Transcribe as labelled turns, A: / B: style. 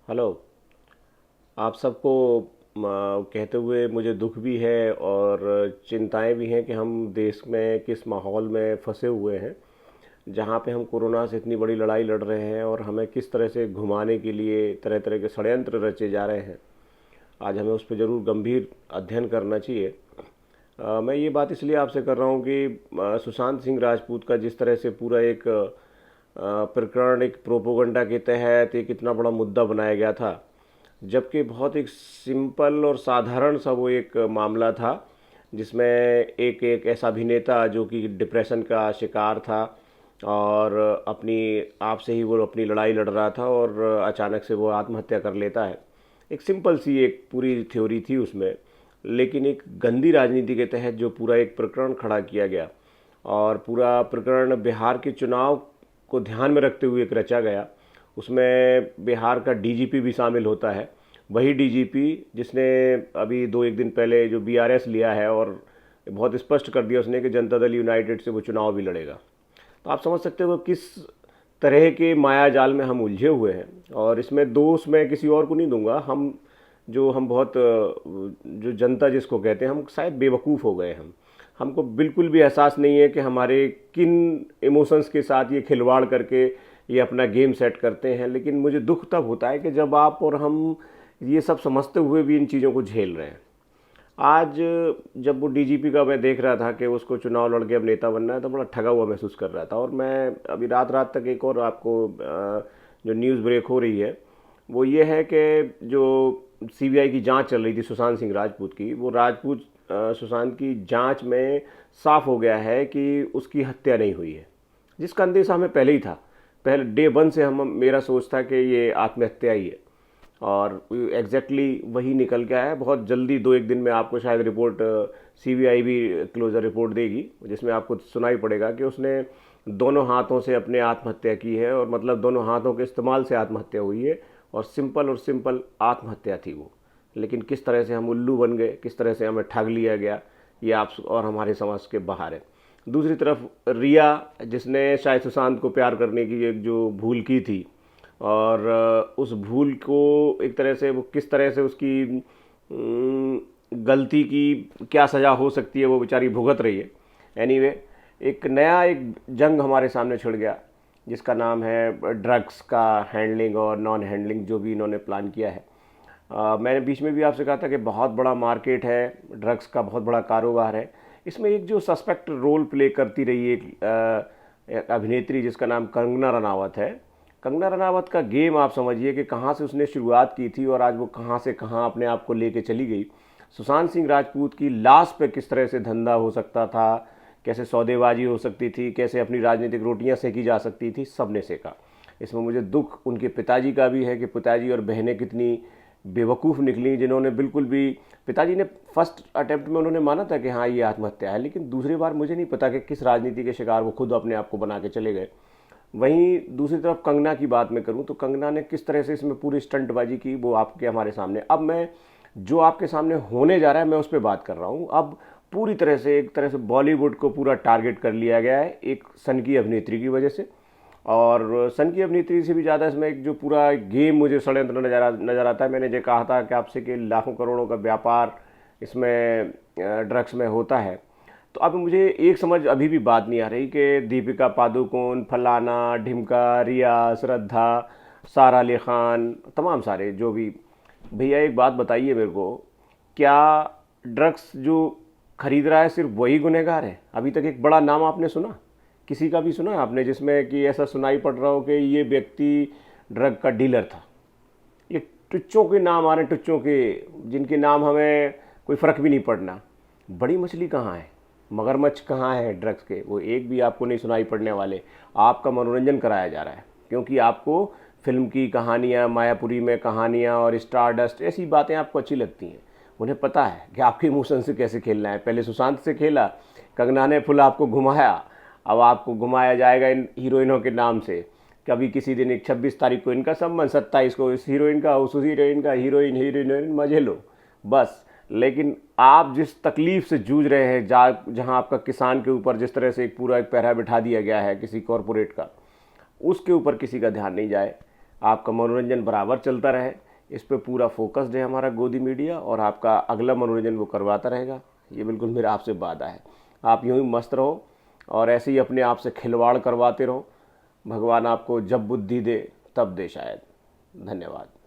A: Hello. आप सबको कहते हुए मुझे दुख भी है और चिंताएं भी हैं कि हम देश में किस माहौल में फंसे हुए हैं, जहां पे हम कोरोना से इतनी बड़ी लड़ाई लड़ रहे हैं और हमें किस तरह से घुमाने के लिए तरह तरह के षड्यंत्र रचे जा रहे हैं। आज हमें उस पर ज़रूर गंभीर अध्ययन करना चाहिए। मैं ये बात इसलिए आपसे कर रहा हूँ कि सुशांत सिंह राजपूत का जिस तरह से पूरा एक प्रकरण एक प्रोपोगंडा के तहत एक इतना बड़ा मुद्दा बनाया गया था, जबकि बहुत एक सिंपल और साधारण सा वो एक मामला था, जिसमें एक एक ऐसा अभिनेता जो कि डिप्रेशन का शिकार था और अपनी आप से ही वो अपनी लड़ाई लड़ रहा था और अचानक से वो आत्महत्या कर लेता है। एक सिंपल सी एक पूरी थ्योरी थी उसमें, लेकिन एक गंदी राजनीति के तहत जो पूरा एक प्रकरण खड़ा किया गया और पूरा प्रकरण बिहार के चुनाव को ध्यान में रखते हुए एक रचा गया। उसमें बिहार का डीजीपी भी शामिल होता है, वही डीजीपी जिसने अभी दो एक दिन पहले जो बीआरएस लिया है और बहुत स्पष्ट कर दिया उसने कि जनता दल यूनाइटेड से वो चुनाव भी लड़ेगा। तो आप समझ सकते हो किस तरह के माया जाल में हम उलझे हुए हैं। और इसमें दोष मैं किसी और को नहीं दूंगा, हम बहुत जो जनता जिसको कहते हैं, हम शायद बेवकूफ़ हो गए। हमको बिल्कुल भी एहसास नहीं है कि हमारे किन इमोशंस के साथ ये खिलवाड़ करके ये अपना गेम सेट करते हैं। लेकिन मुझे दुख तब होता है कि जब आप और हम ये सब समझते हुए भी इन चीज़ों को झेल रहे हैं। आज जब वो डीजीपी का मैं देख रहा था कि उसको चुनाव लड़ के अब नेता बनना है, तो बड़ा ठगा हुआ महसूस कर रहा था। और मैं अभी रात रात तक एक और आपको जो न्यूज़ ब्रेक हो रही है वो ये है कि जो सीबीआई की जांच चल रही थी सुशांत सिंह राजपूत की, वो सुशांत की जांच में साफ हो गया है कि उसकी हत्या नहीं हुई है, जिसका अंदेशा हमें पहले ही था। पहले डे वन से हम मेरा सोच था कि ये आत्महत्या ही है और एग्जैक्टली वही निकल के आया है। बहुत जल्दी दो एक दिन में आपको शायद रिपोर्ट सीबीआई भी क्लोजर रिपोर्ट देगी, जिसमें आपको सुनाई पड़ेगा कि उसने दोनों हाथों से अपने आत्महत्या की है, और मतलब दोनों हाथों के इस्तेमाल से आत्महत्या हुई है और सिंपल आत्महत्या थी वो। लेकिन किस तरह से हम उल्लू बन गए, किस तरह से हमें ठग लिया गया, ये आप और हमारे समझ के बाहर है। दूसरी तरफ रिया, जिसने शायद सुशांत को प्यार करने की एक जो भूल की थी, और उस भूल को एक तरह से वो किस तरह से उसकी गलती की क्या सज़ा हो सकती है वो बेचारी भुगत रही है। एनीवे, एक नया एक जंग हमारे सामने छिड़ गया, जिसका नाम है ड्रग्स का हैंडलिंग और नॉन हैंडलिंग, जो भी इन्होंने प्लान किया है। मैंने बीच में भी आपसे कहा था कि बहुत बड़ा मार्केट है, ड्रग्स का बहुत बड़ा कारोबार है। इसमें एक जो सस्पेक्ट रोल प्ले करती रही एक अभिनेत्री जिसका नाम कंगना रनावत है। कंगना रनावत का गेम आप समझिए कि कहाँ से उसने शुरुआत की थी और आज वो कहाँ से कहाँ अपने आप को लेके चली गई। सुशांत सिंह राजपूत की लाश पे किस तरह से धंधा हो सकता था, कैसे सौदेबाजी हो सकती थी, कैसे अपनी राजनीतिक रोटियां सेकी जा सकती थी, सब ने सेका। इसमें मुझे दुख उनके पिताजी का भी है कि पिताजी और बहनें कितनी बेवकूफ़ निकली, जिन्होंने बिल्कुल भी, पिताजी ने फर्स्ट अटेम्प्ट में उन्होंने माना था कि हाँ ये आत्महत्या है, लेकिन दूसरी बार मुझे नहीं पता कि किस राजनीति के शिकार वो खुद अपने आप को बना के चले गए। वहीं दूसरी तरफ कंगना की बात मैं करूं तो कंगना ने किस तरह से इसमें पूरी स्टंटबाजी की, वो आपके हमारे सामने, अब मैं जो आपके सामने होने जा रहा है मैं उस पर बात कर रहा हूं। अब पूरी तरह से एक तरह से बॉलीवुड को पूरा टारगेट कर लिया गया है एक सन की अभिनेत्री की वजह से। और सन की अभिनेत्री से भी ज़्यादा इसमें एक जो पूरा गेम मुझे षड्यंत्र नज़र आता है। मैंने जो कहा था कि आपसे कि लाखों करोड़ों का व्यापार इसमें ड्रग्स में होता है। तो अब मुझे एक समझ अभी भी बात नहीं आ रही कि दीपिका पादुकोण, फलाना ढिमका, रिया, श्रद्धा, सारा अली खान, तमाम सारे जो भी, भैया एक बात बताइए मेरे को, क्या ड्रग्स जो खरीद रहा है सिर्फ वही गुनहगार है? अभी तक एक बड़ा नाम आपने सुना, किसी का भी सुना आपने जिसमें कि ऐसा सुनाई पड़ रहा हो कि ये व्यक्ति ड्रग का डीलर था? ये टुच्चों के नाम आ रहे हैं, टुच्चों के, जिनके नाम हमें कोई फ़र्क भी नहीं पड़ना। बड़ी मछली कहाँ है, मगरमच्छ कहाँ है ड्रग्स के? वो एक भी आपको नहीं सुनाई पड़ने वाले। आपका मनोरंजन कराया जा रहा है, क्योंकि आपको फिल्म की कहानियाँ, मायापुरी में कहानियाँ और स्टारडस्ट, ऐसी बातें आपको अच्छी लगती हैं। उन्हें पता है कि आपके इमोशन से कैसे खेलना है। पहले सुशांत से खेला, कंगना ने फुल आपको घुमाया, अब आपको घुमाया जाएगा इन हीरोइनों के नाम से। कभी किसी दिन एक 26 तारीख को इनका संबंध, 27 को इस हीरोइन का, उस हीरोइन का, हीरोइन हीरोइन मजे लो बस। लेकिन आप जिस तकलीफ से जूझ रहे हैं, जहां आपका किसान के ऊपर जिस तरह से एक पूरा एक पैरा बिठा दिया गया है किसी कॉरपोरेट का, उसके ऊपर किसी का ध्यान नहीं जाए। आपका मनोरंजन बराबर चलता रहे, इस पे पूरा फोकस्ड है हमारा गोदी मीडिया, और आपका अगला मनोरंजन वो करवाता रहेगा। ये बिल्कुल मेरा आपसे वादा है। आप यूं ही मस्त रहो और ऐसे ही अपने आप से खिलवाड़ करवाते रहो। भगवान आपको जब बुद्धि दे तब दे शायद। धन्यवाद।